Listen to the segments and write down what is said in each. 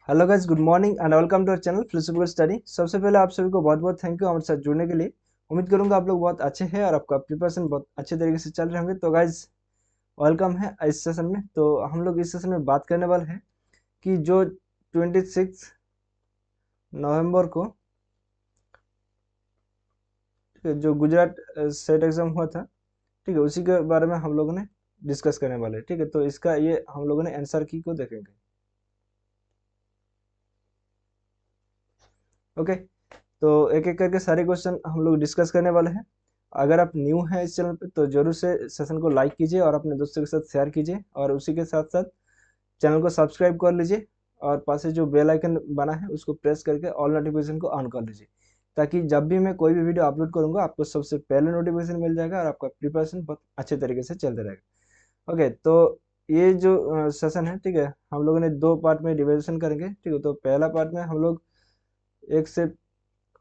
Hello guys, good morning and welcome to our channel philosophical study. सबसे पहले आप सभी को बहुत बहुत थैंक यू हमारे साथ जुड़ने के लिए। उम्मीद करूंगा आप लोग बहुत अच्छे हैं और आपका प्रिपरेशन बहुत अच्छे तरीके से चल रहे होंगे। तो गाइस, वेलकम है इस सेशन में। तो हम लोग इस सेशन में बात करने वाले हैं कि जो 26 नवंबर को, ठीक है, जो गुजरात सेट एग्जाम हुआ था, ठीक है, उसी के बारे में हम लोगों ने डिस्कस करने वाले हैं। ठीक है, तो इसका ये हम लोगों ने आंसर की को देखेंगे। ओके, तो एक एक करके सारे क्वेश्चन हम लोग डिस्कस करने वाले हैं। अगर आप न्यू हैं इस चैनल पे तो जरूर से सेशन को लाइक कीजिए और अपने दोस्तों के साथ शेयर कीजिए, और उसी के साथ साथ चैनल को सब्सक्राइब कर लीजिए और पास से जो बेल आइकन बना है उसको प्रेस करके ऑल नोटिफिकेशन को ऑन कर लीजिए, ताकि जब भी मैं कोई भी वीडियो अपलोड करूंगा आपको सबसे पहले नोटिफिकेशन मिल जाएगा और आपका प्रिपरेशन बहुत अच्छे तरीके से चलता रहेगा। ओके, तो ये जो सेशन है, ठीक है, हम लोगों ने दो पार्ट में डिवाइडेशन करेंगे। ठीक है, तो पहला पार्ट में हम लोग 1 से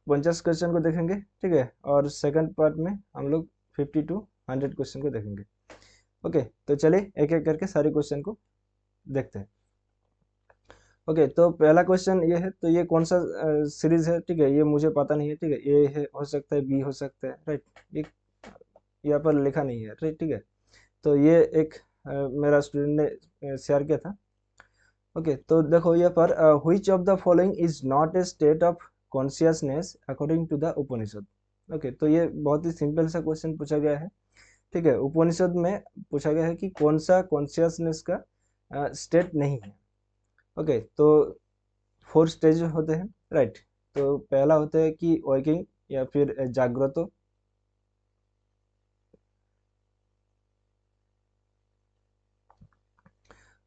50 क्वेश्चन को देखेंगे, ठीक है, और सेकंड पार्ट में हम लोग 50 to 100 क्वेश्चन को देखेंगे। ओके, तो चलिए एक एक करके सारे क्वेश्चन को देखते हैं। ओके, तो पहला क्वेश्चन ये है, तो ये कौन सा सीरीज है, ठीक है, ये मुझे पता नहीं है। ठीक है, ए है, हो सकता है बी हो सकता है, राइट। ये यहाँ पर लिखा नहीं है, राइट, ठीक है। तो ये एक मेरा स्टूडेंट ने शेयर किया था। ओके, तो देखो यहाँ पर which of the following is not a state of consciousness according to the Upanishad. Okay, तो ये बहुत ही सिंपल सा क्वेश्चन पूछा गया है। ठीक है, उपनिषद में पूछा गया है कि कौन सा कॉन्शियसनेस का स्टेट नहीं है। ओके, तो 4 स्टेज होते हैं, राइट। तो पहला होता है कि वर्किंग या फिर जागृत,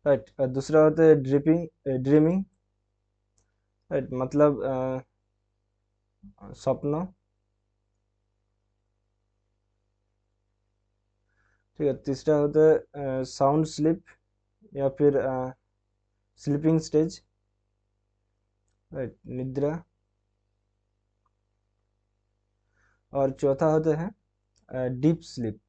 राइट। दूसरा होता है ड्रीमिंग, राइट, मतलब स्वप्न। ठीक है, तीसरा होता है साउंड स्लीप या फिर स्लीपिंग स्टेज, राइट, निद्रा। और चौथा होता है डीप स्लीप।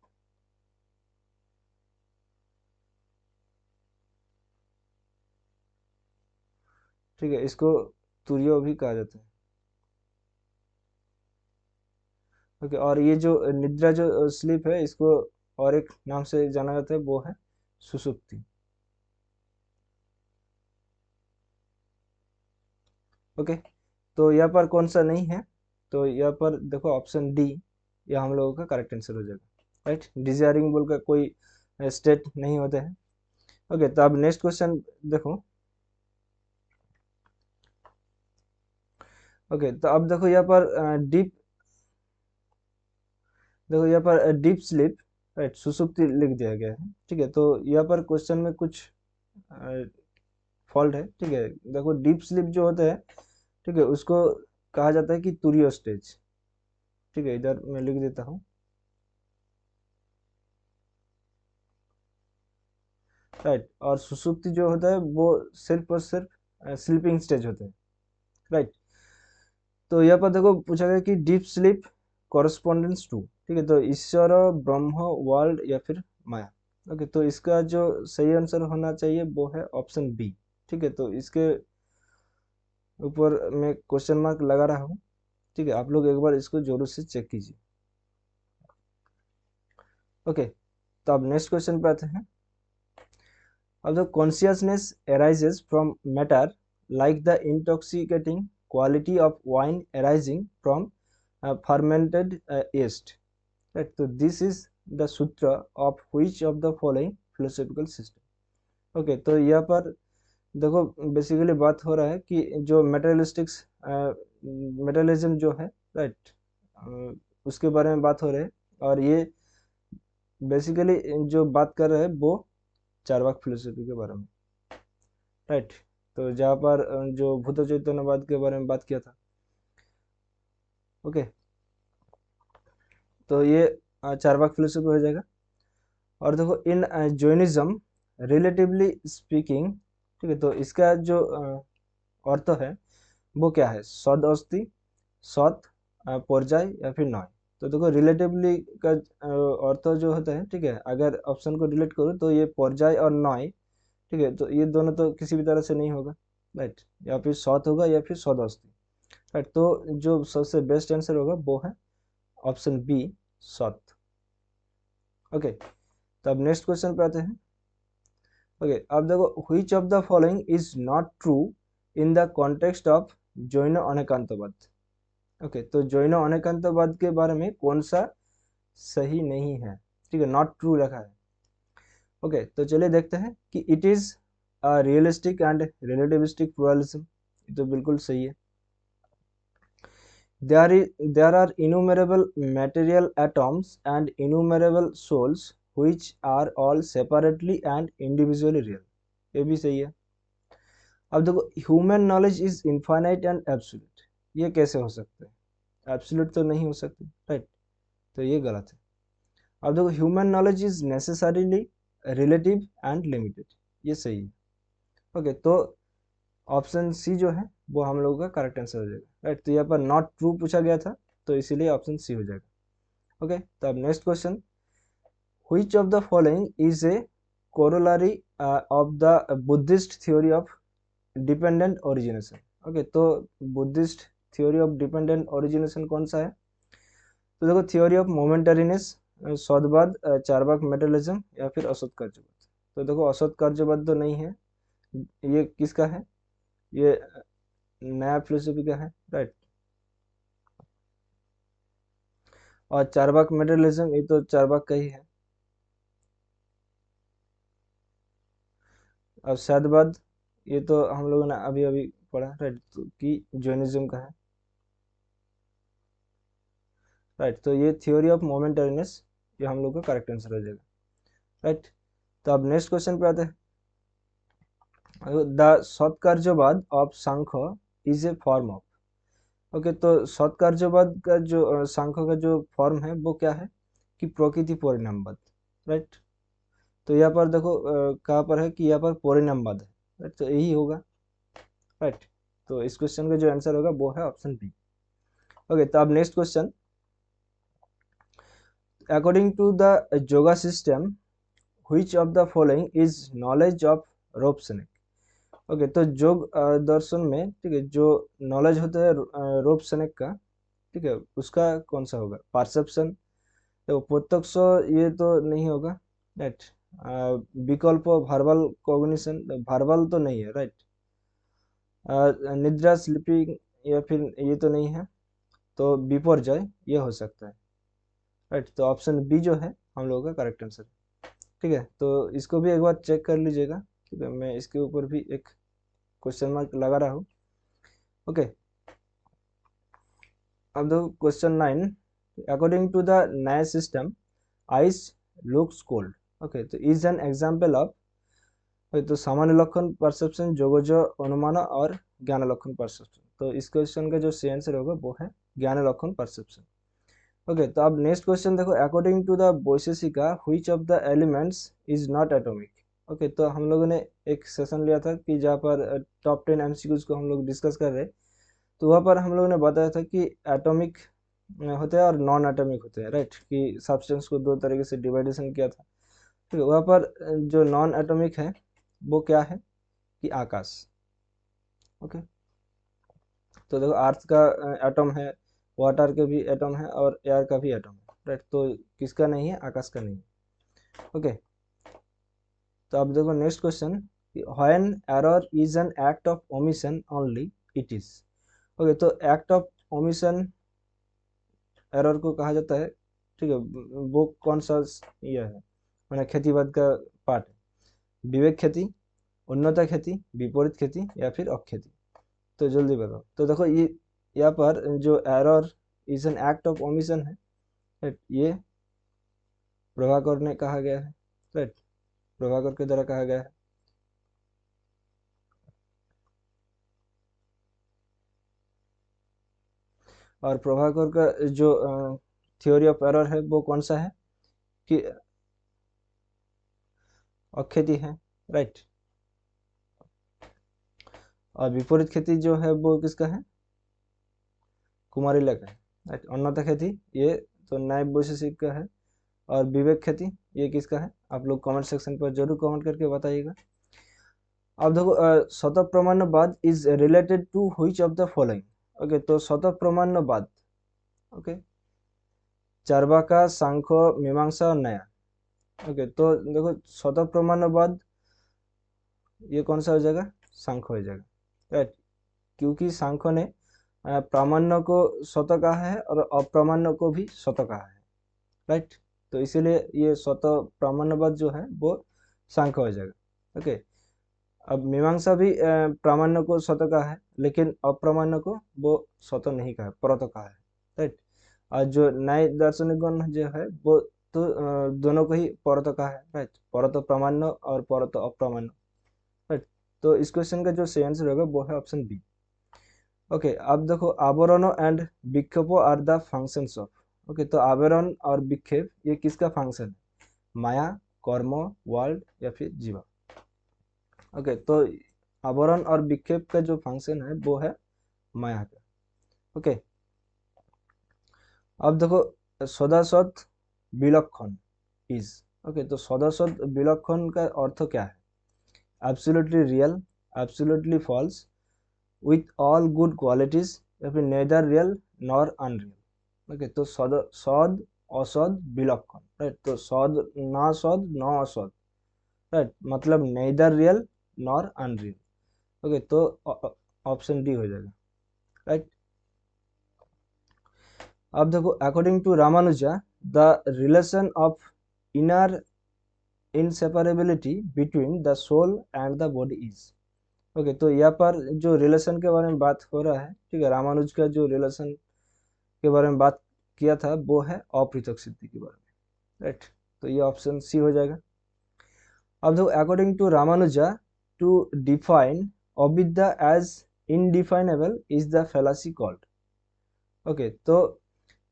ठीक है, इसको तुरियो भी कहा जाता है। ओके, और ये जो निद्रा जो स्लीप है, इसको और एक नाम से जाना जाता है, वो है सुसुप्ति। ओके, तो यहाँ पर कौन सा नहीं है, तो यहाँ पर देखो ऑप्शन डी, यह हम लोगों का करेक्ट आंसर हो जाएगा, राइट। डिजायरिंग बोल का कोई स्टेट नहीं होता है। ओके, तो अब नेक्स्ट क्वेश्चन देखो। ओके, तो अब देखो यहाँ पर डीप, देखो यहाँ पर डीप स्लीप, राइट, सुसुप्ति लिख दिया गया है। ठीक है, तो यहाँ पर क्वेश्चन में कुछ फॉल्ट है। ठीक है, देखो डीप स्लीप जो होता है, ठीक है, उसको कहा जाता है कि तुरियो स्टेज। ठीक है, इधर मैं लिख देता हूँ, राइट। और सुसुप्ति जो होता है वो सिर्फ और सिर्फ स्लीपिंग स्टेज होता है, राइट। तो यहाँ पर देखो पूछा गया कि डीप स्लीप कॉरस्पॉन्डेंस टू, ठीक है, तो ईश्वर, ब्रह्म, वर्ल्ड या फिर माया। ओके, तो इसका जो सही आंसर होना चाहिए वो है ऑप्शन बी। ठीक है, तो इसके ऊपर मैं क्वेश्चन मार्क लगा रहा हूँ। ठीक है, आप लोग एक बार इसको जरूर से चेक कीजिए। ओके, तो अब नेक्स्ट क्वेश्चन पे आते हैं। अब the consciousness arises from matter like the intoxicating quality of wine arising from fermented yeast, right? So this is the sutra of which of the following philosophical system? Okay, तो यहाँ पर देखो basically बात हो रहा है कि जो मेटेरियलिस्टिक्स मेटेरियलिज्म जो है, राइट, उसके बारे में बात हो रही है। और ये बेसिकली जो बात कर रहे हैं वो चार्वाक फिलोसफी के बारे में, राइट। तो जहाँ पर जो भूत चैतन्यवाद के बारे में बात किया था। ओके, तो ये चार्वाक फिलोसफी हो जाएगा। और देखो इन जैनिज्म रिलेटिवली स्पीकिंग, ठीक है, तो इसका जो अर्थ है वो क्या है, सद अस्ति, सत, पर्याय या फिर नय। तो देखो रिलेटिवली का अर्थ जो होता है, ठीक है, अगर ऑप्शन को डिलीट करो तो ये पर्याय और नय, ठीक है, तो ये दोनों तो किसी भी तरह से नहीं होगा। राइट, या फिर सौत होगा या फिर सौदस्ती, राइट। तो जो सबसे बेस्ट आंसर होगा वो है ऑप्शन बी, सौत। ओके, तो अब नेक्स्ट क्वेश्चन पे आते हैं। ओके, अब देखो, which of the following is not true in the context of Jain Anekantavada. Okay, तो जैन अनेकांतवाद के बारे में कौन सा सही नहीं है, ठीक है, नॉट ट्रू रखा है। ओके, तो चलिए देखते हैं कि it is realistic and relativistic pluralism, ये तो बिल्कुल सही है। There are innumerable material atoms and innumerable souls which are all separately and individually real, ये भी सही है। अब देखो, human knowledge is infinite and absolute, ये कैसे हो सकता है, एब्सोल्यूट तो नहीं हो सकती, राइट, तो ये गलत है। अब देखो, human knowledge is necessarily relative and limited, ये सही है। ओके, तो ऑप्शन सी जो है वो हम लोगों का करेक्ट आंसर हो जाएगा, राइट। तो यहाँ पर नॉट ट्रू पूछा गया था, तो इसीलिए ऑप्शन सी हो जाएगा। ओके, तो अब next question, which of the following is a corollary of the Buddhist theory of dependent origination. Okay, तो Buddhist theory of dependent origination कौन सा है, तो देखो, थ्योरी ऑफ मोमेंटरीनेस, सौदवाद, चार्वाक मेटलिज्म, या फिर असत कार्यवाद। तो देखो, असत कार्यवाद तो नहीं है, ये किसका है, ये नया फिलोसफी का है, राइट। और चार्वाक मेटलिज्म, ये तो चार्वाक का ही है। और सैदवाद, ये तो हम लोगों ने अभी अभी पढ़ा, राइट, तो कि जैनिज्म का है, राइट। तो ये थ्योरी ऑफ मोमेंटरीनेस, ये हम लोग का करेक्ट आंसर हो जाएगा, राइट। तो अब नेक्स्ट क्वेश्चन पे आते हैं। The Satkaryavada of Samkhya is a form of. Okay, तो सत्कार्यवाद का जो सांख्य का जो फॉर्म है वो क्या है, कि प्रकृति परिणामवाद, राइट। तो यहाँ पर देखो, कहाँ पर है कि यहाँ पर परिणामवाद है, राइट, तो यही होगा, राइट। तो इस क्वेश्चन का जो आंसर होगा वो है ऑप्शन बी। ओके, तो अब next question, according to the Yoga system which of the following is knowledge of rope snake. Okay, तो योग दर्शन में, ठीक है, जो नॉलेज होता है रोप स्नेक का, ठीक है, उसका कौन सा होगा, परसेप्शन, तो प्रत्यक्ष ये तो नहीं होगा, राइट। विकल्प वर्बल कॉग्निशन, वर्बल तो नहीं है, राइट। निद्रा स्लीपिंग, या फिर ये तो नहीं है, तो विपर्जय ये हो सकता है, राइट। तो ऑप्शन बी जो है हम लोगों का करेक्ट आंसर, ठीक है। तो इसको भी एक बार चेक कर लीजिएगा, ठीक है, मैं इसके ऊपर भी एक क्वेश्चन मार्क लगा रहा हूँ। ओके, अब देखो question 9, according to the Nyaya system ice looks cold. Okay, तो इज एन एग्जाम्पल ऑफ, तो सामान्य लक्षण परसेप्शन, जोगज अनुमान और ज्ञान लक्षण परसेप्शन। तो इस क्वेश्चन का जो सही आंसर होगा वो है ज्ञान लक्षण परसेप्शन। ओके, तो अब नेक्स्ट क्वेश्चन देखो, according to the Vaisheshika which of the elements is not atomic. Okay, तो हम लोगों ने एक सेशन लिया था कि जहाँ पर टॉप 10 एमसीक्यूज को हम लोग डिस्कस कर रहे, तो वहाँ पर हम लोगों ने बताया था कि एटॉमिक होते हैं और नॉन एटॉमिक होते हैं, राइट, कि सब्सटेंस को दो तरीके से डिवाइडेशन किया था, ठीक है। वहाँ पर जो नॉन एटॉमिक है वो क्या है, कि आकाश। ओके, तो देखो, अर्थ का एटम है, वाटर के भी एटम है, और एयर का भी एटम है, राइट। तो किसका नहीं है, आकाश का नहीं है। ओके, तो अब देखो next question, when error is an act of omission only it is. Okay, तो एक्ट ऑफ ओमिशन एरर को कहा जाता है, ठीक है, वो कौन सा ये है, मैंने खेतीवाद का पार्ट है, विवेक खेती, उन्नत खेती, विपरीत खेती, या फिर अक्षेती। तो जल्दी बताओ। तो देखो, ये यहाँ पर जो error is an act of omission है, राइट, ये प्रभाकर ने कहा गया है, राइट, प्रभाकर के द्वारा कहा गया है। और प्रभाकर का जो थ्योरी ऑफ एरर है वो कौन सा है, कि अक्षेती है, राइट। और विपरीत खेती जो है वो किसका है, कुमारिला का है, राइट। उन्नत खेती ये तो नायब वैशेषिक का है। और विवेक खेती ये किसका है, आप लोग कमेंट सेक्शन पर जरूर कमेंट करके बताइएगा। अब देखो Svatahpramanyavada is related to which of the following. Okay, तो स्वतःप्रमाण्यवाद, ओके, चार्वाका, सांख्य, मीमांसा और न्याय। ओके, तो देखो स्वतःप्रमाण्यवाद ये कौन सा हो जाएगा, सांख्य हो जाएगा, राइट, क्योंकि सांख्य ने प्रामाण्य को स्वतः कहा है और अप्रामाण्य को भी स्वतः कहा है, राइट, तो इसीलिए ये स्वतः प्रामाण्यवाद जो है वो सांख्य हो जाएगा। ओके, अब मीमांसा भी प्रामाण्य को स्वतः कहा है, लेकिन अप्रामाण्य को वो स्वतः नहीं कहा है, परतः कहा है, राइट, और जो न्याय दार्शनिक गण जो है वो तो दोनों को ही परतः कहा है, राइट, परतः प्रामाण्य और परतः अप्रामाण्य, राइट, तो इस क्वेश्चन का जो सही आंसर होगा वो है ऑप्शन बी। ओके, अब देखो avarana and vikshepa are the functions of. Okay, तो आवरण और विक्षेप ये किसका फंक्शन है, माया, कर्म, वर्ल्ड या फिर जीवा। ओके, तो आवरण और विक्षेप का जो फंक्शन है वो है माया का। ओके, अब देखो सदासत विलक्षण इज। ओके, तो सदासत विलक्षण का अर्थ क्या है, absolutely real, absolutely false, with all good qualities या फिर neither real nor unreal. Okay, तो सद, असद, विलक्षण, राइट, तो सद ना सद न असद, राइट, मतलब neither real nor unreal. Okay, तो ऑप्शन डी हो जाएगा, राइट। अब देखो according to Ramanuja the relation of inner inseparability between the soul and the body is. Okay, तो यहाँ पर जो रिलेशन के बारे में बात हो रहा है, ठीक है, रामानुज का जो रिलेशन के बारे में बात किया था वो है अपृथक सिद्धि के बारे में, राइट, तो ये ऑप्शन सी हो जाएगा। अब देखो according to Ramanuja to define avidya as indefinable is the fallacy called. Okay, तो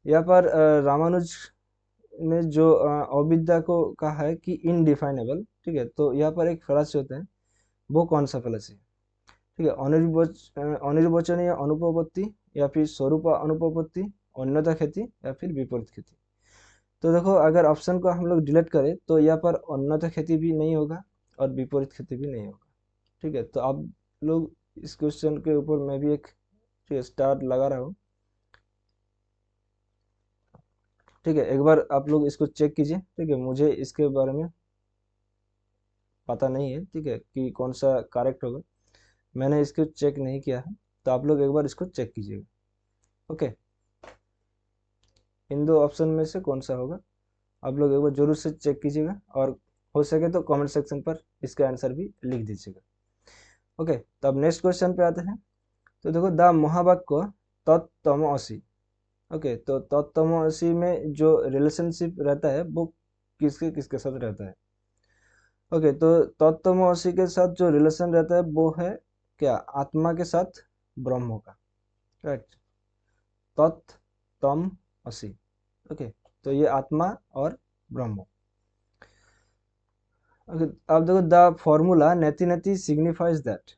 यहाँ पर रामानुज ने जो अविद्या को कहा है कि इनडिफाइनेबल, ठीक है, तो यहाँ पर एक फैलासी होता है, वो कौन सा फैलासी, ठीक है, अनिर्वचनीय अनुपपत्ति या फिर स्वरूप अनुपपत्ति, अन्यथा खेती या फिर विपरीत खेती। तो देखो अगर ऑप्शन को हम लोग डिलीट करें तो यहाँ पर अन्यथा खेती भी नहीं होगा और विपरीत खेती भी नहीं होगा, ठीक है, तो आप लोग इस क्वेश्चन के ऊपर मैं भी एक स्टार लगा रहा हूँ, ठीक है, एक बार आप लोग इसको चेक कीजिए, ठीक है, मुझे इसके बारे में पता नहीं है, ठीक है, कि कौन सा करेक्ट होगा, मैंने इसको चेक नहीं किया है, तो आप लोग एक बार इसको चेक कीजिएगा। ओके, इन दो ऑप्शन में से कौन सा होगा आप लोग एक बार जरूर से चेक कीजिएगा, और हो सके तो कमेंट सेक्शन पर इसका आंसर भी लिख दीजिएगा। ओके, तो अब नेक्स्ट क्वेश्चन पे आते हैं। तो देखो द महावाक्य तत्तमसि। ओके, तो तत्तमसि में जो रिलेशनशिप रहता है वो किसके किसके साथ रहता है। ओके, तो तत्तमसि के साथ जो रिलेशन रहता है वो है क्या, आत्मा के साथ ब्रह्म का, राइट, तत् तम असि। ओके, तो ये आत्मा और ब्रह्म। ओके, अब देखो द फॉर्मूला नेति नेति सिग्निफाइज दैट।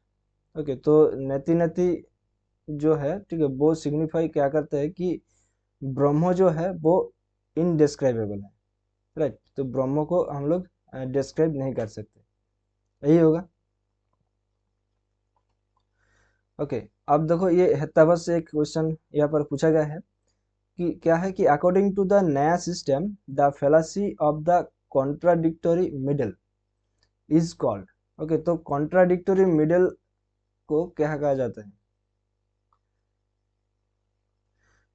ओके, तो नेति नेति जो है, ठीक है, वो सिग्निफाई क्या करता है कि ब्रह्म जो है वो इनडिस्क्राइबेबल है, राइट, तो ब्रह्म को हम लोग डिस्क्राइब नहीं कर सकते, यही होगा। ओके, अब देखो ये हेत्ताबस से एक क्वेश्चन यहाँ पर पूछा गया है कि क्या है कि according to the Nyaya system the fallacy of the contradictory middle is called. Okay, तो कॉन्ट्राडिक्टरी मिडल को क्या कहा जाता है,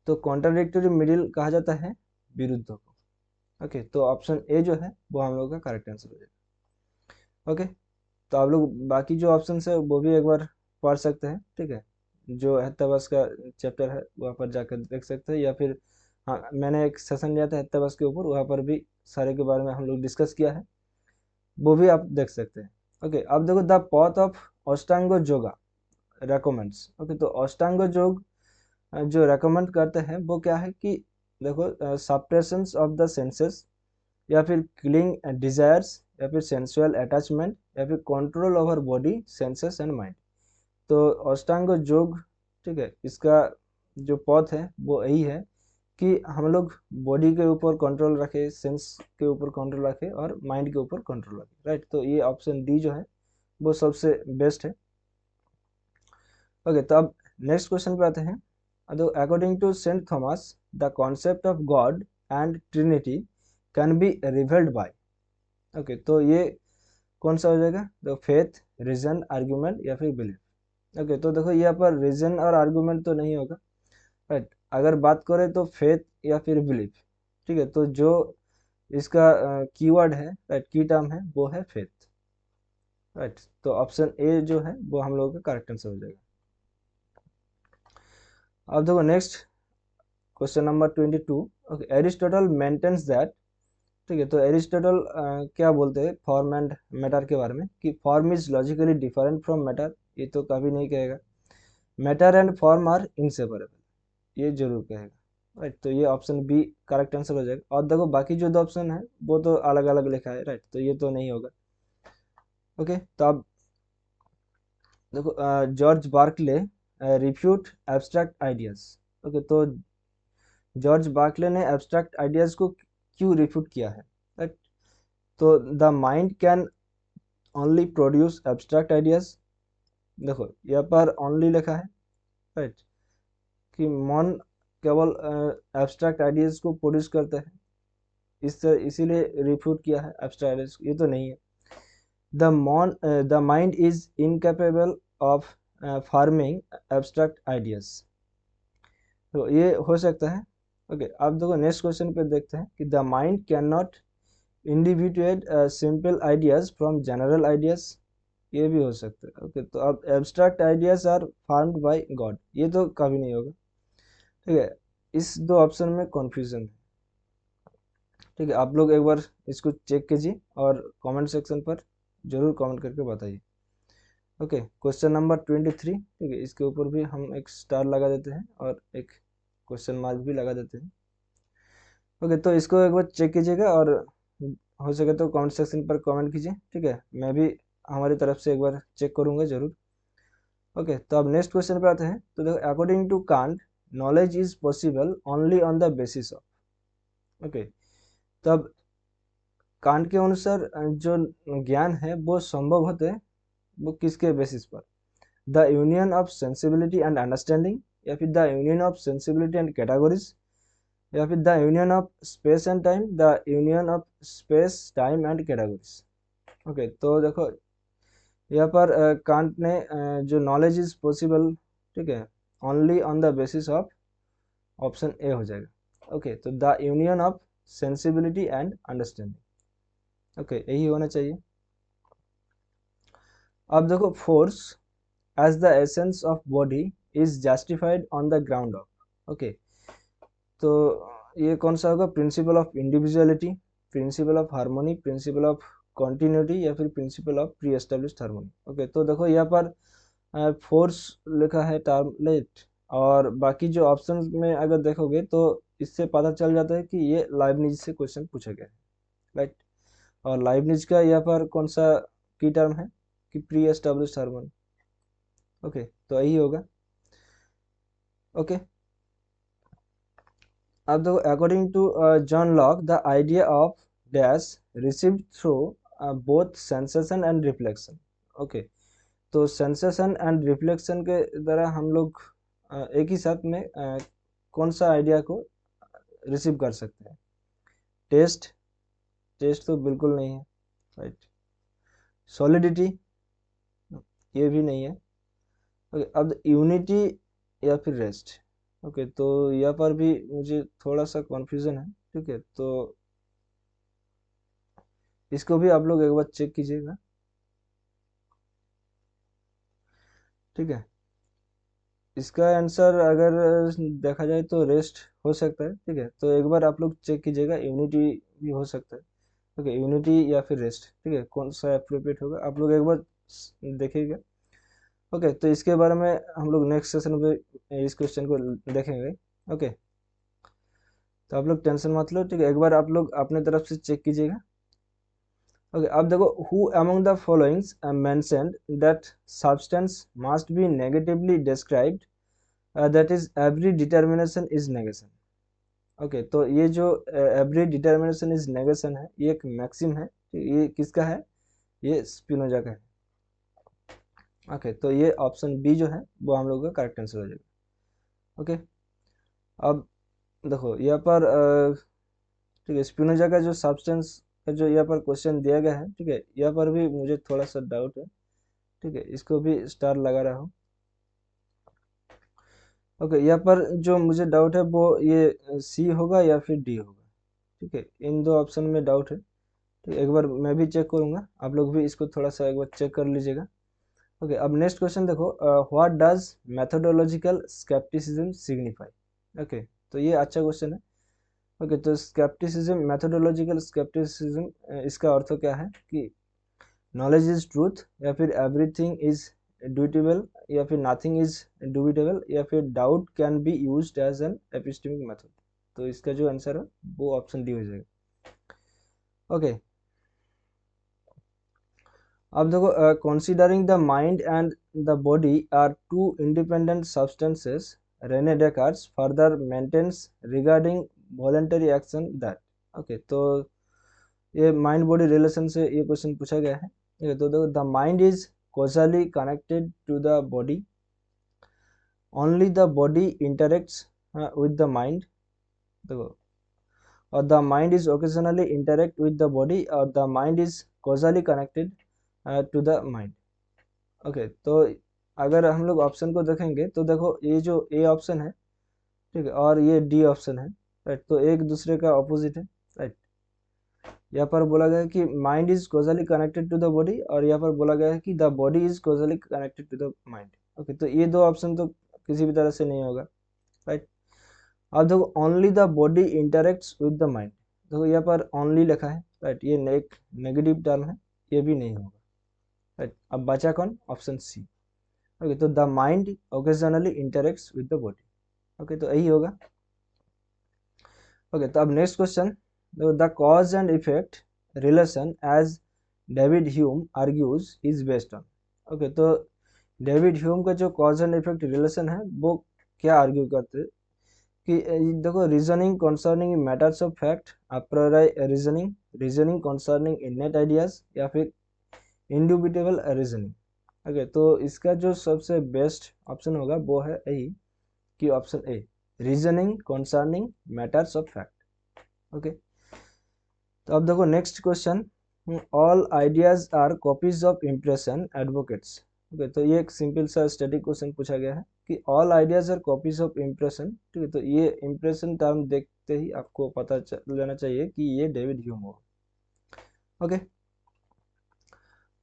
तो कॉन्ट्राडिक्टरी मिडल कहा जाता है विरुद्ध को। ओके, तो ऑप्शन ए जो है वो हम लोग का करेक्ट आंसर हो जाएगा। ओके, तो आप लोग बाकी जो ऑप्शन है वो भी एक बार पढ़ सकते हैं, ठीक है, जो हेत्ताबस का चैप्टर है वहाँ पर जाकर देख सकते हैं, या फिर हाँ, मैंने एक सेशन लिया था हेत्ताबस के ऊपर, वहाँ पर भी सारे के बारे में हम लोग डिस्कस किया है, वो भी आप देख सकते हैं। ओके, अब देखो the path of Ashtanga yoga recommends. Okay, तो अष्टांग योग जो रेकमेंड करते हैं वो क्या है कि देखो सप्रेशंस ऑफ द सेंसेस, या फिर किलिंग डिजायर्स, या फिर सेंसुअल अटैचमेंट, या फिर control over body senses and mind. तो अष्टांग योग, ठीक है, इसका जो पथ है वो यही है कि हम लोग बॉडी के ऊपर कंट्रोल रखें, सेंस के ऊपर कंट्रोल रखें और माइंड के ऊपर कंट्रोल रखें, राइट, तो ये ऑप्शन डी जो है वो सबसे बेस्ट है। ओके, तो अब नेक्स्ट क्वेश्चन पे आते हैं। तो according to saint Thomas the concept of God and Trinity can be revealed by. Okay, तो ये कौन सा हो जाएगा? तो फेथ, रीजन, आर्गुमेंट या फिर बिलीफ। ओके, तो देखो यहाँ पर रीजन और आर्गुमेंट तो नहीं होगा, राइट। अगर बात करें तो फेथ या फिर बिलीफ, ठीक है। तो जो इसका कीवर्ड है, राइट, की टर्म है, वो है फेथ, राइट। तो ऑप्शन ए जो है वो हम लोगों का करेक्ट आंसर हो जाएगा। अब देखो next question number 22। Okay, Aristotle maintains that, ठीक है। तो एरिस्टोटल क्या बोलते हैं फॉर्म एंड मैटर के बारे में, कि form is logically different from matter. ये तो कभी नहीं कहेगा। Matter and form are inseparable, ये जरूर कहेगा, राइट। तो ये ऑप्शन बी करेक्ट आंसर हो जाएगा। और देखो बाकी जो दो ऑप्शन है वो तो अलग अलग लिखा है, राइट, तो ये तो नहीं होगा। ओके, तो अब देखो George Berkeley refute abstract ideas. Okay, तो जॉर्ज बार्कले ने एब्स्ट्रैक्ट आइडियाज को क्यों रिफ्यूट किया है, राइट। तो the mind can only produce abstract ideas. देखो यहाँ पर ओनली लिखा है, राइट, कि मन केवल एब्स्ट्रैक्ट आइडियाज को प्रोड्यूस करता है, इसीलिए रिफ्यूट किया है एब्स्ट्रैक्ट आइडियाज। ये तो नहीं है। The mind is incapable of farming abstract ideas, तो ये हो सकता है। ओके, अब देखो नेक्स्ट क्वेश्चन पे देखते हैं कि the mind can not individuate simple ideas from general ideas, ये भी हो सकता है। ओके, तो अब abstract ideas are formed by God, ये तो कभी नहीं होगा, ठीक है। इस दो ऑप्शन में कन्फ्यूजन है, ठीक है। आप लोग एक बार इसको चेक कीजिए और कमेंट सेक्शन पर जरूर कमेंट करके बताइए। ओके, क्वेश्चन नंबर 23, ठीक है। इसके ऊपर भी हम एक स्टार लगा देते हैं और एक क्वेश्चन मार्क भी लगा देते हैं। ओके, तो इसको एक बार चेक कीजिएगा और हो सके तो कमेंट सेक्शन पर कमेंट कीजिए, ठीक है। मैं भी हमारी तरफ से एक बार चेक करूंगा जरूर। ओके, तो अब नेक्स्ट क्वेश्चन पे आते हैं। तो देखो according to Kant knowledge is possible only on the basis of. Okay, तो अब कांट के अनुसार जो ज्ञान है वो संभव होते हैं वो किसके बेसिस पर? The union of sensibility and understanding, या फिर the union of sensibility and categories, या फिर the union of space and time, the union of space time and categories. Okay, तो देखो यहाँ पर कांट ने जो नॉलेज इज पॉसिबल, ठीक है, only on the basis of, option A हो जाएगा। ओके, तो the union of sensibility and understanding, okay, यही होना चाहिए। अब देखो force as the essence of body is justified on the ground of. Okay, तो ये कौन सा होगा? Principle of individuality, principle of harmony, principle of continuity, या फिर principle of pre established harmony. Okay, तो देखो यहाँ पर फोर्स लिखा है टर्मलेट, और बाकी जो ऑप्शन में अगर देखोगे तो इससे पता चल जाता है कि ये लाइबनिज से क्वेश्चन पूछा गया है, राइट। और लाइबनिज का यहाँ पर कौन सा की टर्म है कि प्री एस्टेब्लिश्ड हार्मोनी। ओके, तो यही होगा। ओके, अब देखो according to John Locke the idea of dash received through both sensation and reflection. Okay, तो सेंसेशन एंड रिफ्लेक्शन के द्वारा हम लोग एक ही साथ में कौन सा आइडिया को रिसीव कर सकते हैं? टेस्ट, टेस्ट तो बिल्कुल नहीं है, राइट। सॉलिडिटी, ये भी नहीं है। ओके, अब यूनिटी या फिर रेस्ट। ओके, तो यहाँ पर भी मुझे थोड़ा सा कंफ्यूजन है, ठीक है। तो इसको भी आप लोग एक बार चेक कीजिएगा, ठीक है। इसका आंसर अगर देखा जाए तो रेस्ट हो सकता है, ठीक है। तो एक बार आप लोग चेक कीजिएगा, यूनिटी भी हो सकता है। ओके, यूनिटी या फिर रेस्ट, ठीक है, कौन सा अप्रोप्रिएट होगा आप लोग एक बार देखिएगा। ओके, तो इसके बारे में हम लोग नेक्स्ट सेशन पे इस क्वेश्चन को देखेंगे। ओके, तो आप लोग टेंशन मत लो, ठीक है। एक बार आप लोग अपने तरफ से चेक कीजिएगा। ओके, अब देखो who among the followings mentioned that substance must be negatively described, that is every determination is negation. Okay, तो ये जो एवरी डिटर्मिनेशन इज नेगेशन है, ये एक मैक्सिम है, ये किसका है? ये स्पिनोजा का है। ओके, तो ये ऑप्शन बी जो है वो हम लोग का करेक्ट आंसर हो जाएगा। ओके, अब देखो यहाँ पर ठीक है, स्पिनोजा का जो सब्सटेंस का जो यहाँ पर क्वेश्चन दिया गया है, ठीक है, यहाँ पर भी मुझे थोड़ा सा डाउट है। ठीक है, इसको भी स्टार लगा रहा हूँ। ओके, यहाँ पर जो मुझे डाउट है वो ये सी होगा या फिर डी होगा। ठीक है, इन दो ऑप्शन में डाउट है। ठीक है, एक बार मैं भी चेक करूंगा, आप लोग भी इसको थोड़ा सा एक बार चेक कर लीजिएगा। ओके, अब नेक्स्ट क्वेश्चन देखो, what does methodological scepticism signify. Okay, तो ये अच्छा क्वेश्चन है। ओके, तो स्केप्टिसिज्म, मेथोडोलॉजिकल स्केप्टिसिज्म, इसका अर्थ क्या है कि नॉलेज इज ट्रूथ, या फिर एवरीथिंग इज ड्यूटेबल, या फिर नथिंग इज डूबिटेबल, या फिर doubt can be used as an epistemic method. तो इसका जो आंसर है वो ऑप्शन डी हो जाएगा। ओके, अब देखो, considering the mind and the body are two independent substances, Rene Descartes further maintains regarding voluntary action that. Okay, तो ये माइंड बॉडी रिलेशन से ये क्वेश्चन पूछा गया है। ठीक है, तो देखो, the mind is causally connected to the body, only the body interacts with the mind. देखो, और the mind is occasionally interact with the body, और the mind is causally connected to the mind. Okay, तो अगर हम लोग option को देखेंगे तो देखो, ये जो ए ऑप्शन है, ठीक है, और ये डी ऑप्शन है, राइट, तो एक दूसरे का ऑपोजिट है, राइट। यहाँ पर बोला गया है कि mind is causally connected to the body, और यहाँ पर बोला गया है कि the body is causally connected to the mind. Okay, तो ये दो ऑप्शन तो किसी भी तरह से नहीं होगा, राइट। अब देखो, only the body interacts with the mind, देखो यहाँ पर ओनली लिखा है, राइट, ये एक नेगेटिव टर्म है, ये भी नहीं होगा, राइट। अब बचा कौन? Option C. ओके, तो the mind occasionally interacts with the body. Okay, तो यही होगा। ओके, तो अब next question, the cause and effect relation as David Hume argues is based on. Okay, तो डेविड ह्यूम का जो कॉज एंड इफेक्ट रिलेशन है वो क्या आर्ग्यू करते हैं कि देखो, reasoning concerning matters of fact, a priori reasoning, reasoning concerning innate ideas, या फिर इंड्यूबिटेबल रीजनिंग। ओके, तो इसका जो सबसे बेस्ट ऑप्शन होगा वो है यही, कि option A, reasoning concerning matters of fact. Okay, तो अब देखो next question, all ideas are copies of impression advocates. Okay, तो ये एक सिंपल सा स्टैटिक क्वेश्चन पूछा गया है कि all ideas are copies of impression. ठीक है, तो ये इम्प्रेशन टर्म देखते ही आपको पता लेना चाहिए कि ये डेविड ह्यूम होगा। ओके,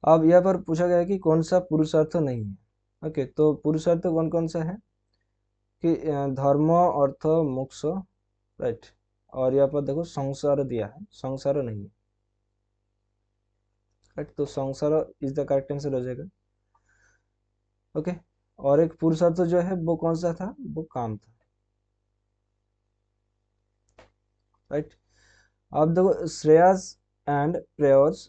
अब यहाँ पर पूछा गया है कि कौन सा पुरुषार्थ नहीं है। ओके, तो पुरुषार्थ कौन कौन सा है कि धर्म, अर्थ, मोक्ष, राइट, और यहाँ पर देखो संसार दिया है, संसार नहीं है, राइट, तो संसार इज द करेक्ट आंसर हो जाएगा। ओके, और एक पुरुषार्थ जो है वो कौन सा था? वो काम था, राइट। अब देखो, Shreyas and Preyas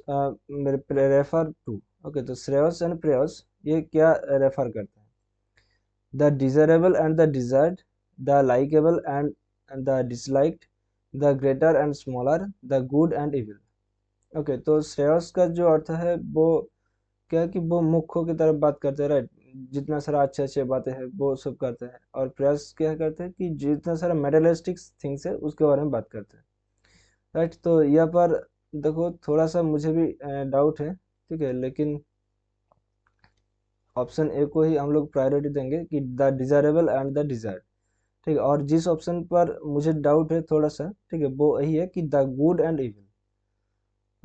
refer to. Okay, तो श्रेयस एंड प्रेयस ये क्या रेफर करता है? The desirable and the desired, the likeable and the disliked, the greater and smaller, the good and evil. Okay, तो श्रेयस का जो अर्थ है वो क्या है कि वो मुख्य की तरफ बात करते हैं, राइट, जितना सारा अच्छे अच्छे बातें हैं वो सब करते हैं, और प्रयास क्या करते हैं कि जितना सारा मेटेरियलिस्टिक थिंग्स है उसके बारे में बात करते हैं, राइट। तो यहाँ पर देखो, थोड़ा सा मुझे भी डाउट है, ठीक है, लेकिन ऑप्शन ए को ही हम लोग प्रायोरिटी देंगे कि the desirable and the desired. ठीक है, और जिस ऑप्शन पर मुझे डाउट है थोड़ा सा, ठीक है, वो यही है कि the good and evil.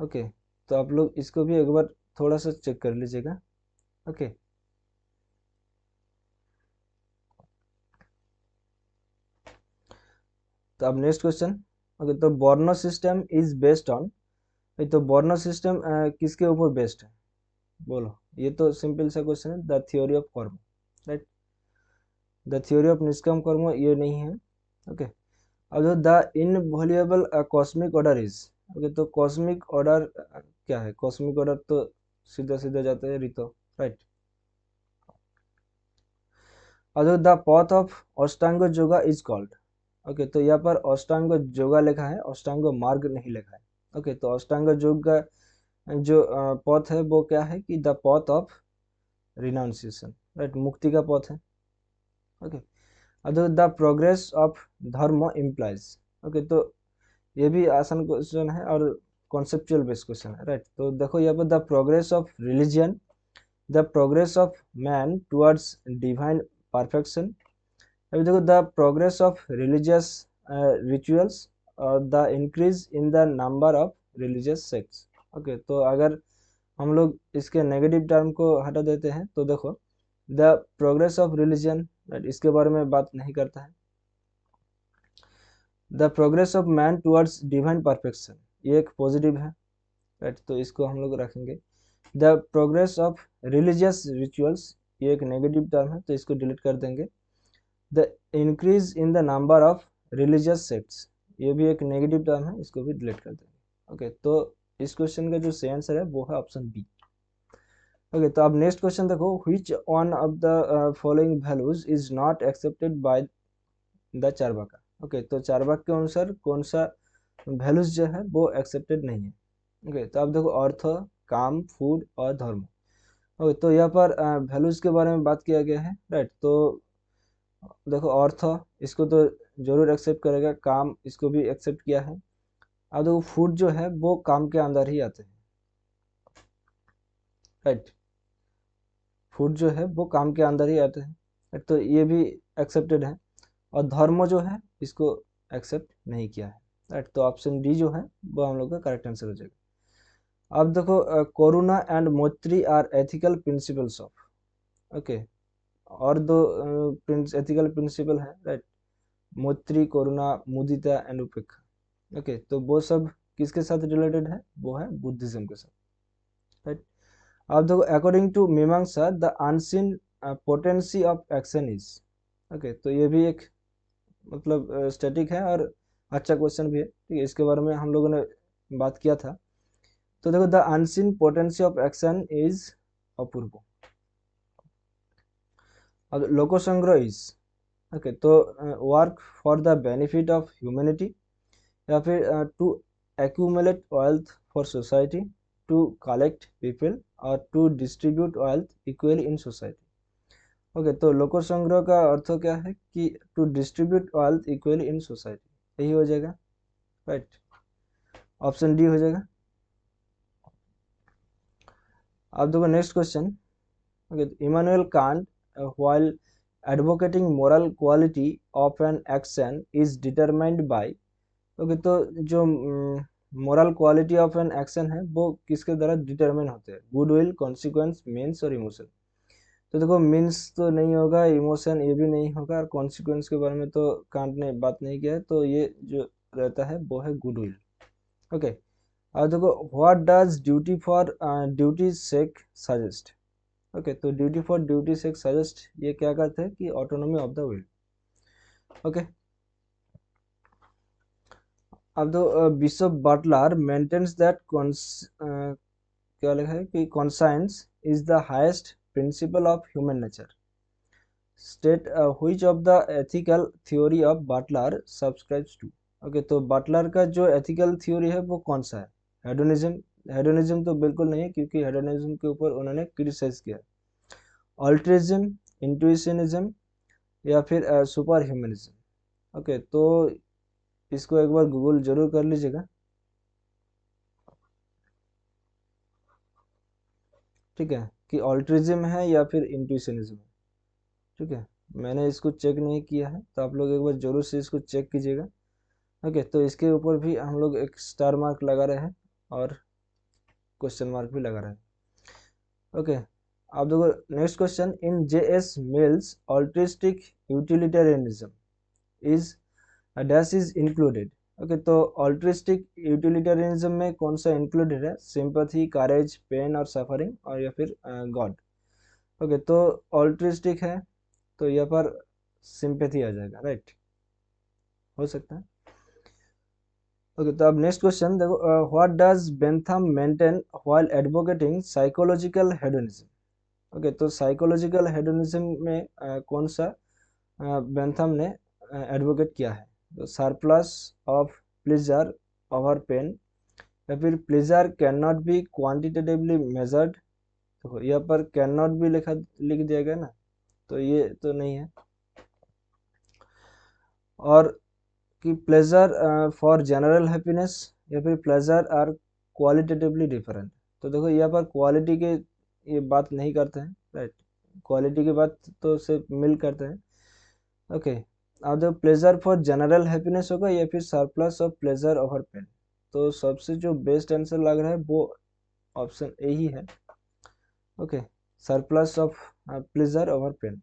Okay, तो आप लोग इसको भी एक बार थोड़ा सा चेक कर लीजिएगा। ओके, तो अब नेक्स्ट क्वेश्चन। ओके, तो बोर्नो सिस्टम इज बेस्ड ऑन, तो बोर्नो सिस्टम किसके ऊपर बेस्ड है? बोलो, ये तो सिंपल सा क्वेश्चन है, द थ्योरी ऑफ कर्म, राइट। द थ्योरी ऑफ निष्काम कर्म ये नहीं है। ओके, अब जो the invaluable cosmic order is. Okay, तो कॉस्मिक ऑर्डर क्या है? कॉस्मिक ऑर्डर तो सीधा सीधा जाते हैं रितो, राइट। अब जो the path of Ashtanga yoga is called. Okay, तो यहाँ पर अष्टांग योगा लिखा है, अष्टांग मार्ग नहीं लिखा है। ओके, तो अष्टांग योग का जो पथ है वो क्या है कि the path of renunciation, right, मुक्ति का पथ है। ओके, अब the progress of dharma implies. Okay, तो ये भी आसान क्वेश्चन है और कॉन्सेप्चुअल बेस्ड क्वेश्चन है, राइट। तो देखो यहाँ पर the progress of religion, the progress of man towards divine perfection. अभी देखो the progress of religious rituals और the increase in the number of religious sects. Okay, तो अगर हम लोग इसके नेगेटिव टर्म को हटा देते हैं तो देखो द प्रोग्रेस ऑफ रिलीजन, इसके बारे में बात नहीं करता है। The progress of man towards divine perfection, ये एक पॉजिटिव है, राइट, तो इसको हम लोग रखेंगे। The progress of religious rituals, ये एक नेगेटिव टर्म है, तो इसको डिलीट कर देंगे। The increase in the number of religious sects, ये भी एक नेगेटिव टर्म है, इसको भी डिलीट कर देंगे। ओके, तो इस क्वेश्चन का जो सही आंसर है वो है ऑप्शन बी। ओके, तो अब नेक्स्ट क्वेश्चन देखो, which one of the following values is not accepted by the Charvaka. Okay, तो चार्वाक के अनुसार कौन सा वैल्यूज जो है वो एक्सेप्टेड नहीं है। ओके, तो अब देखो अर्थ, काम, फूड और धर्म। ओके, तो यहाँ पर वैल्यूज के बारे में बात किया गया है, राइट। तो देखो अर्थ, इसको तो जरूर एक्सेप्ट करेगा, काम इसको भी एक्सेप्ट किया है। अब देखो फूड जो है वो काम के अंदर ही आते हैं, राइट, फूड जो है वो काम के अंदर ही आते हैं, तो ये भी एक्सेप्टेड है। और धर्म जो है इसको एक्सेप्ट नहीं किया है, राइट, तो ऑप्शन डी जो है वो हम लोग का करेक्ट आंसर हो जाएगा। अब देखो करुणा एंड मैत्री are ethical principles of. Okay, और दो एथिकल प्रिंसिपल है, राइट, मैत्री, करुणा, मुदिता एंड उपेक्षा। ओके, तो वो सब किसके साथ रिलेटेड है, वो है बुद्धिज्म के साथ, राइट। अब देखो अकॉर्डिंग टू मीमांसा the unseen potency of action is. Okay, तो ये भी एक मतलब स्टैटिक है और अच्छा क्वेश्चन भी है, ठीक है, इसके बारे में हम लोगों ने बात किया था। तो देखो the unseen potency of action is apurva. अब लोकोसंग्रह इज, ओके, तो work for the benefit of humanity, या फिर to accumulate wealth for society, to collect people और to distribute wealth equally in society. Okay, तो लोक संग्रह का अर्थ क्या है कि to distribute wealth equally in society, यही हो जाएगा, राइट, ऑप्शन डी हो जाएगा। अब देखो next question. Okay, Immanuel Kant while advocating moral quality of an action is determined by. Okay, तो जो moral quality of an action है वो किसके द्वारा डिटरमाइन होते हैं, गुडविल, कॉन्सिक्वेंस, मीन्स और इमोशन। तो देखो मीन्स तो नहीं होगा, इमोशन ये भी नहीं होगा, और कॉन्सिक्वेंस के बारे में तो कांट ने बात नहीं किया है, तो ये जो रहता है वो है गुडविल। ओके, अब देखो what does duty for duty sake suggest. Okay, तो duty for duty sake suggest ये क्या करते हैं कि autonomy of the will. Okay, अब तो बिशप बटलर मेंटेन्स दैट क्या लिखा है कि conscience is the highest principle of human nature. State which of the ethical theory of Butler subscribes to. Okay, तो बटलर का जो एथिकल थ्योरी है वो कौन सा है, हेडोनिज्म। हेडोनिज्म तो बिल्कुल नहीं है, क्योंकि हेडोनिज्म के ऊपर उन्होंने क्रिटिसाइज किया। अल्ट्रिज्म, इंट्यूशनिज्म, या फिर सुपर ह्यूमनिज्म। ओके, तो इसको एक बार गूगल जरूर कर लीजिएगा, ठीक है, कि अल्ट्रिज्म है या फिर इंट्यूशनिज्म है, ठीक है। मैंने इसको चेक नहीं किया है, तो आप लोग एक बार जरूर से इसको चेक कीजिएगा। ओके, तो इसके ऊपर भी हम लोग एक स्टार मार्क लगा रहे हैं और क्वेश्चन मार्क भी लगा रहे हैं। ओके, अब देखो next question, in J S mills altruistic utilitarianism is dash is included. Okay, तो ऑल्ट्रिस्टिक यूटिलिटेरियनिज्म में कौन सा इंक्लूडेड है, सिंपैथी, करेज, पेन और सफरिंग, और या फिर गॉड। ओके, तो ऑल्ट्रिस्टिक है, तो यहाँ पर सिंपैथी आ जाएगा, राइट, हो सकता है। ओके, तो अब नेक्स्ट क्वेश्चन देखो, what does Bentham maintain while advocating psychological hedonism. Okay, तो साइकोलॉजिकल हेडोनिज्म में कौन सा बेंथम ने एडवोकेट किया है, तो surplus of pleasure over pain, या फिर pleasure can not be quantitatively measured, देखो यहाँ पर कैन नॉट भी लिख दिया गया ना, तो ये तो नहीं है। और कि प्लेजर फॉर जनरल हैप्पीनेस या फिर प्लेजर आर क्वालिटेटिवली डिफरेंट। तो देखो यहाँ पर क्वालिटी के ये बात नहीं करते हैं, राइट। क्वालिटी की बात तो सिर्फ मिल करते हैं। ओके, अब देखो प्लेजर फॉर जनरल हैप्पीनेस होगा या फिर surplus of pleasure over pain. तो सबसे जो बेस्ट आंसर लग रहा है वो ऑप्शन ए ही है। Okay, surplus of pleasure over pain.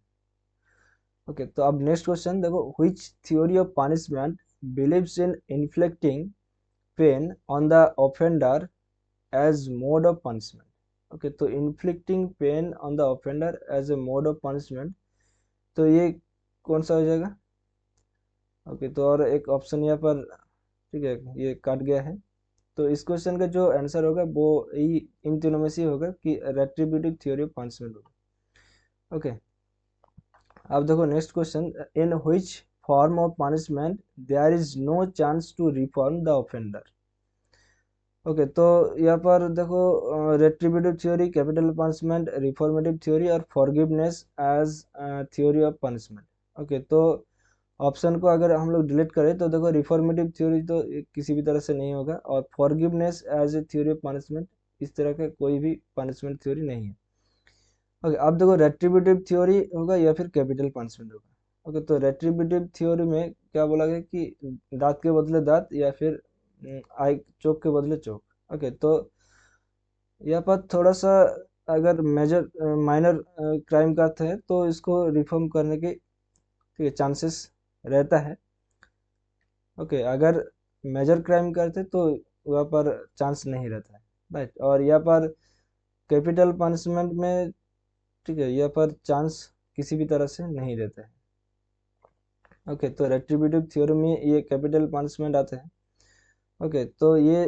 Okay, तो अब नेक्स्ट क्वेश्चन देखो, which theory of punishment believes in inflicting pain on the offender as mode of punishment. Okay, तो inflicting pain on the offender as a mode of punishment, तो ये कौन सा हो जाएगा? ओके, तो और एक ऑप्शन यहाँ पर, ठीक है, ये काट गया है। तो इस क्वेश्चन का जो आंसर होगा वो यही इन तीनों में से होगा कि रेट्रिब्यूटिव थ्योरी ऑफ पनिशमेंट होगा। ओके, अब देखो next question, in which form of punishment there is no chance to reform the offender. Okay, तो यहाँ पर देखो retributive theory, capital punishment, reformative theory और forgiveness as theory of punishment. Okay, तो option को अगर हम लोग डिलीट करें तो देखो रिफॉर्मेटिव थ्योरी तो किसी भी तरह से नहीं होगा, और forgiveness as a theory of punishment इस तरह का कोई भी पनिशमेंट थ्योरी नहीं है। ओके, अब देखो रेट्रिब्यूटिव थ्योरी होगा या फिर कैपिटल पनिशमेंट होगा। ओके, तो रेट्रिब्यूटिव थ्योरी में क्या बोला गया कि दांत के बदले दांत या फिर आई चोक के बदले चोक। ओके, तो यहाँ पर थोड़ा सा अगर मेजर माइनर क्राइम करते हैं तो इसको रिफॉर्म करने के, ठीक है, चांसेस रहता है। ओके, अगर मेजर क्राइम करते तो वहाँ पर चांस नहीं रहता है, राइट। और यहाँ पर कैपिटल पनिशमेंट में, ठीक है, यहाँ पर चांस किसी भी तरह से नहीं रहता है। ओके, तो रेट्रिब्यूटिव थ्योरी में ये कैपिटल पनिशमेंट आते हैं। ओके, तो ये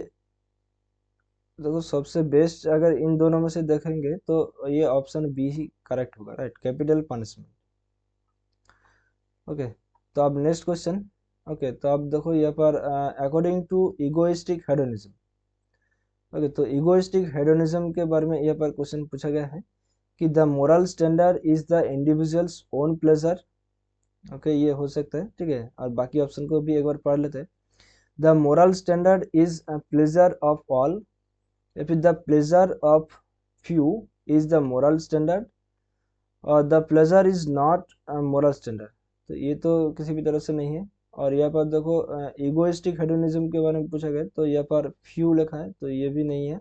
देखो सबसे बेस्ट अगर इन दोनों में से देखेंगे तो ये ऑप्शन बी ही करेक्ट होगा, राइट, कैपिटल पनिशमेंट। ओके, तो अब नेक्स्ट क्वेश्चन। ओके, तो अब देखो यहाँ पर according to egoistic hedonism. Okay, तो इगोइस्टिक हेडोनिज्म के बारे में यहाँ पर क्वेश्चन पूछा गया है कि the moral standard is the individuals own pleasure. Okay, ये हो सकता है, ठीक है, और बाकी ऑप्शन को भी एक बार पढ़ लेते हैं। The moral standard is pleasure of all, या फिर the pleasure of few is the moral standard, और the pleasure is not moral standard. तो ये तो किसी भी तरह से नहीं है। और यहाँ पर देखो इगोइस्टिक हेडोनिज्म के बारे में पूछा गया, तो यहाँ पर फ्यू लिखा है, तो ये भी नहीं है।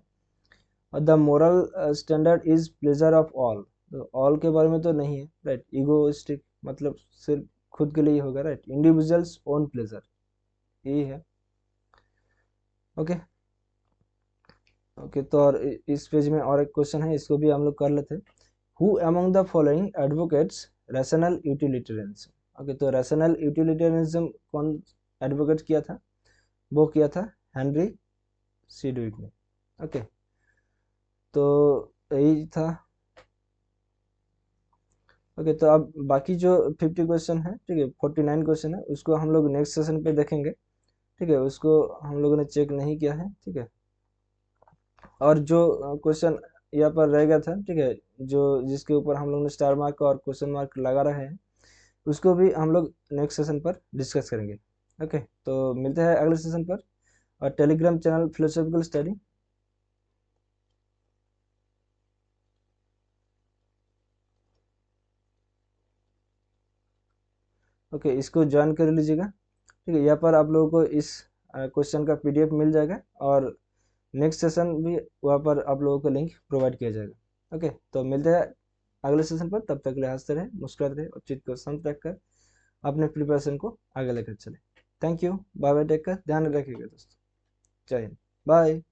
और the moral standard is pleasure of all, तो ऑल के बारे में तो नहीं है, राइट। इगोइस्टिक मतलब सिर्फ खुद के लिए होगा, राइट। इंडिविजुअल्स ओन प्लेजर, यही है। ओके, ओके, तो और इस पेज में और एक क्वेश्चन है, इसको भी हम लोग कर लेते हैं। Who among the following advocates rational utilitarianism. Okay, तो रैशनल यूटिलिटेरियनिज्म कौन एडवोकेट किया था? वो किया था हेनरी सीडविक ने। ओके, तो यही था। ओके, तो अब बाकी जो 50 क्वेश्चन है, ठीक है, 49 क्वेश्चन है, उसको हम लोग नेक्स्ट सेशन पे देखेंगे, ठीक है। उसको हम लोगों ने चेक नहीं किया है, ठीक है। और जो क्वेश्चन यहाँ पर रह गया था, ठीक है, जो जिसके ऊपर हम लोग ने स्टार मार्क और क्वेश्चन मार्क लगा रहे हैं, उसको भी हम लोग नेक्स्ट सेशन पर डिस्कस करेंगे। ओके, तो मिलते हैं अगले सेशन पर। और Telegram channel philosophical study, okay, इसको ज्वाइन कर लीजिएगा, ठीक है। यहाँ पर आप लोगों को इस क्वेश्चन का पीडीएफ मिल जाएगा, और नेक्स्ट सेशन भी वहाँ पर आप लोगों को लिंक प्रोवाइड किया जाएगा। ओके, तो मिलते हैं अगले सेशन पर। तब तक के लिए हंसते रहे, मुस्कुराते रहे और चित्त को शांत रखकर अपने प्रिपरेशन को आगे लेकर चले। Thank you, bye bye, take care, ध्यान रखिएगा दोस्तों। जय हिंद, बाय।